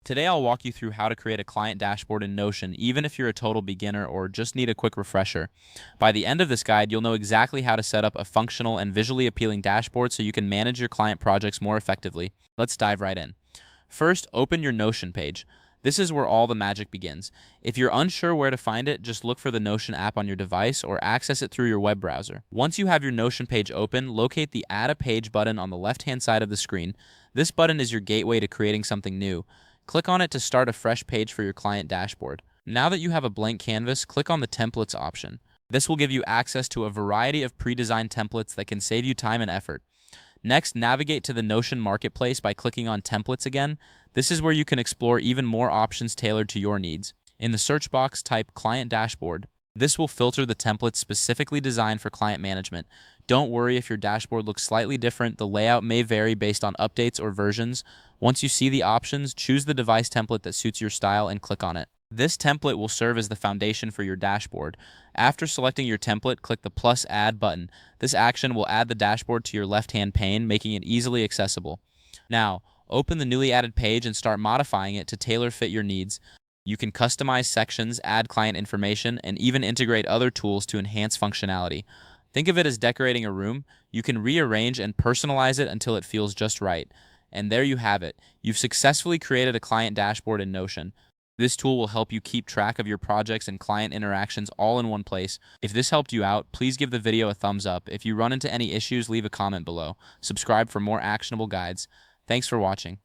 Today I'll walk you through how to create a client dashboard in Notion, even if you're a total beginner or just need a quick refresher. By the end of this guide, you'll know exactly how to set up a functional and visually appealing dashboard so you can manage your client projects more effectively. Let's dive right in. First, open your Notion page. This is where all the magic begins. If you're unsure where to find it, just look for the Notion app on your device or access it through your web browser. Once you have your Notion page open, locate the Add a Page button on the left-hand side of the screen. This button is your gateway to creating something new. Click on it to start a fresh page for your client dashboard. Now that you have a blank canvas, click on the Templates option. This will give you access to a variety of pre-designed templates that can save you time and effort. Next, navigate to the Notion Marketplace by clicking on Templates again. This is where you can explore even more options tailored to your needs. In the search box, type Client Dashboard. This will filter the templates specifically designed for client management. Don't worry if your dashboard looks slightly different. The layout may vary based on updates or versions. Once you see the options, choose the device template that suits your style and click on it. This template will serve as the foundation for your dashboard. After selecting your template, click the plus add button. This action will add the dashboard to your left-hand pane, making it easily accessible. Now, open the newly added page and start modifying it to tailor fit your needs. You can customize sections, add client information, and even integrate other tools to enhance functionality. Think of it as decorating a room. You can rearrange and personalize it until it feels just right. And there you have it. You've successfully created a client dashboard in Notion. This tool will help you keep track of your projects and client interactions all in one place. If this helped you out, please give the video a thumbs up. If you run into any issues, leave a comment below. Subscribe for more actionable guides. Thanks for watching.